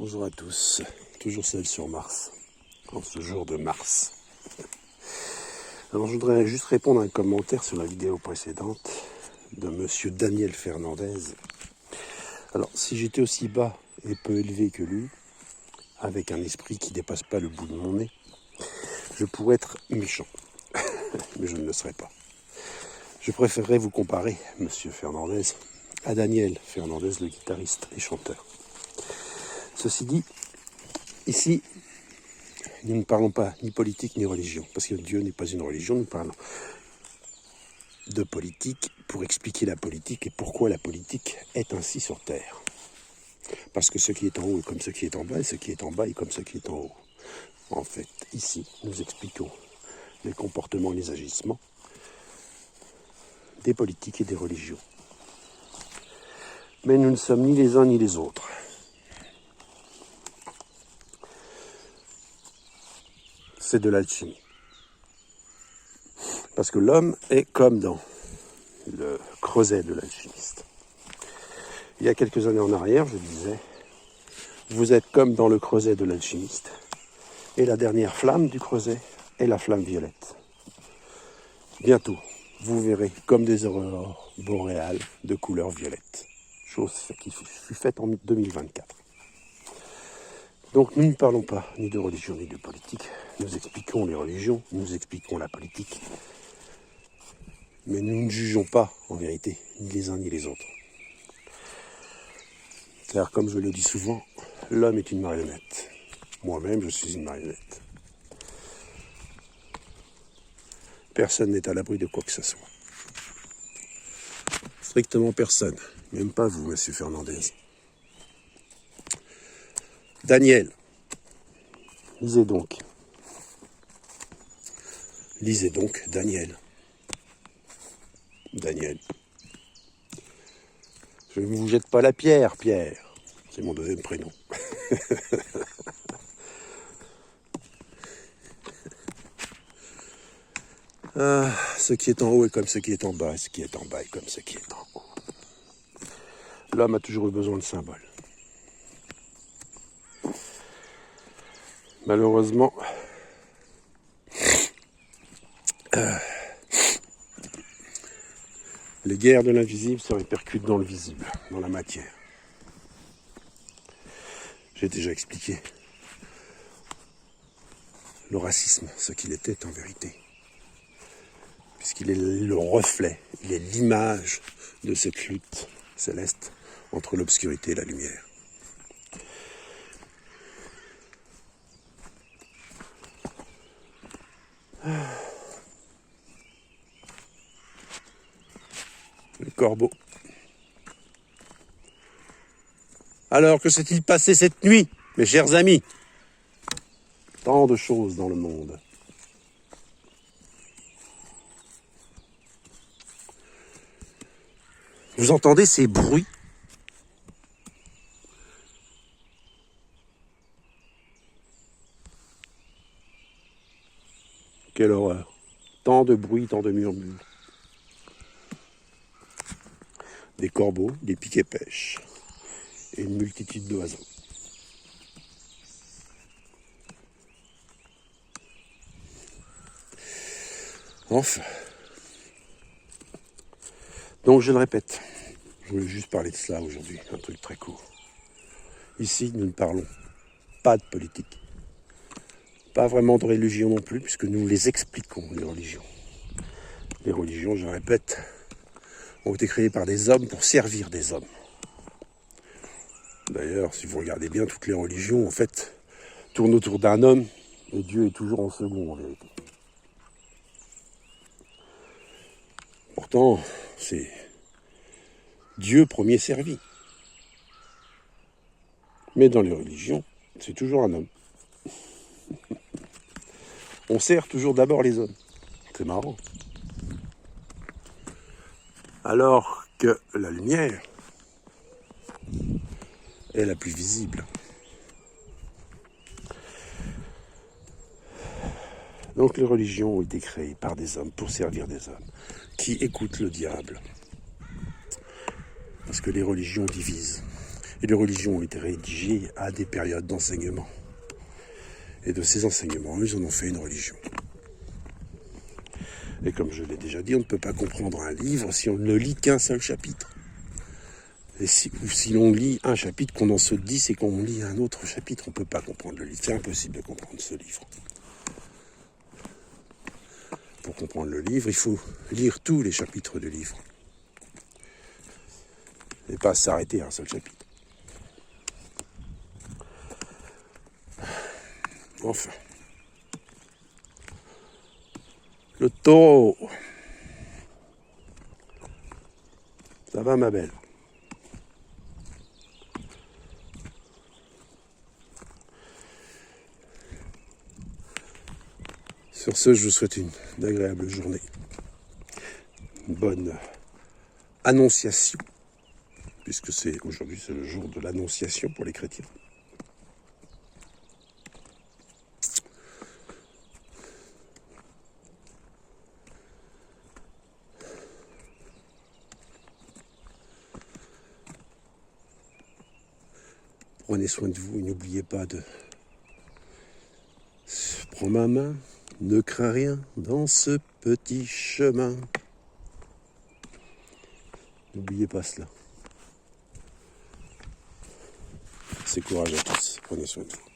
Bonjour à tous, toujours seul sur Mars, en ce jour de mars. Alors je voudrais juste répondre à un commentaire sur la vidéo précédente de monsieur Daniel Fernandez. Alors si j'étais aussi bas et peu élevé que lui, avec un esprit qui dépasse pas le bout de mon nez, je pourrais être méchant, mais je ne le serais pas. Je préférerais vous comparer, monsieur Fernandez, à Daniel Fernandez, le guitariste et chanteur. Ceci dit, ici, nous ne parlons pas ni politique ni religion, parce que Dieu n'est pas une religion, nous parlons de politique pour expliquer la politique et pourquoi la politique est ainsi sur Terre. Parce que ce qui est en haut est comme ce qui est en bas, et ce qui est en bas est comme ce qui est en haut. En fait, ici, nous expliquons les comportements et les agissements des politiques et des religions. Mais nous ne sommes ni les uns ni les autres. C'est de l'alchimie. Parce que l'homme est comme dans le creuset de l'alchimiste. Il y a quelques années en arrière, je disais, vous êtes comme dans le creuset de l'alchimiste, et la dernière flamme du creuset est la flamme violette. Bientôt, vous verrez comme des aurores boréales de couleur violette, chose qui fut faite en 2024. Donc nous ne parlons pas ni de religion ni de politique, nous expliquons les religions, nous expliquons la politique, mais nous ne jugeons pas en vérité, ni les uns ni les autres. Car comme je le dis souvent, l'homme est une marionnette. Moi-même, je suis une marionnette. Personne n'est à l'abri de quoi que ce soit. Strictement personne, même pas vous, monsieur Fernandez. Daniel, lisez donc Daniel. Daniel. Je ne vous jette pas la pierre, Pierre. C'est mon deuxième prénom. Ce qui est en haut est comme ce qui est en bas, et ce qui est en bas est comme ce qui est en haut. L'homme a toujours eu besoin de symboles. Malheureusement, les guerres de l'invisible se répercutent dans le visible, dans la matière. J'ai déjà expliqué le racisme, ce qu'il était en vérité. Puisqu'il est le reflet, il est l'image de cette lutte céleste entre l'obscurité et la lumière. Le corbeau. Alors, que s'est-il passé cette nuit, mes chers amis? Tant de choses dans le monde. Vous entendez ces bruits? Quelle horreur. Tant de bruit, tant de murmures. Des corbeaux, des piquets-pêches et une multitude d'oiseaux. Enfin. Donc je le répète, je voulais juste parler de cela aujourd'hui, un truc très court. Ici, nous ne parlons pas de politique. Pas vraiment de religion non plus, puisque nous les expliquons, les religions. Les religions, je le répète, ont été créées par des hommes pour servir des hommes. D'ailleurs, si vous regardez bien, toutes les religions, en fait, tournent autour d'un homme, et Dieu est toujours en second, en vérité. Pourtant, c'est Dieu premier servi. Mais dans les religions, c'est toujours un homme. On sert toujours d'abord les hommes. C'est marrant. Alors que la lumière est la plus visible. Donc les religions ont été créées par des hommes pour servir des hommes qui écoutent le diable. Parce que les religions divisent. Et les religions ont été rédigées à des périodes d'enseignement. Et de ces enseignements, ils en ont fait une religion. Et comme je l'ai déjà dit, on ne peut pas comprendre un livre si on ne lit qu'un seul chapitre. Et si l'on lit un chapitre, qu'on en saute 10 et qu'on lit un autre chapitre, on ne peut pas comprendre le livre. C'est impossible de comprendre ce livre. Pour comprendre le livre, il faut lire tous les chapitres du livre. Et pas s'arrêter à un seul chapitre. Enfin. Le taureau. Ça va, ma belle? Sur ce, je vous souhaite une agréable journée. Une bonne annonciation, puisque aujourd'hui c'est le jour de l'annonciation pour les chrétiens. Prenez soin de vous et n'oubliez pas de prendre ma main. Ne crains rien dans ce petit chemin. N'oubliez pas cela. C'est courage à tous. Prenez soin de vous.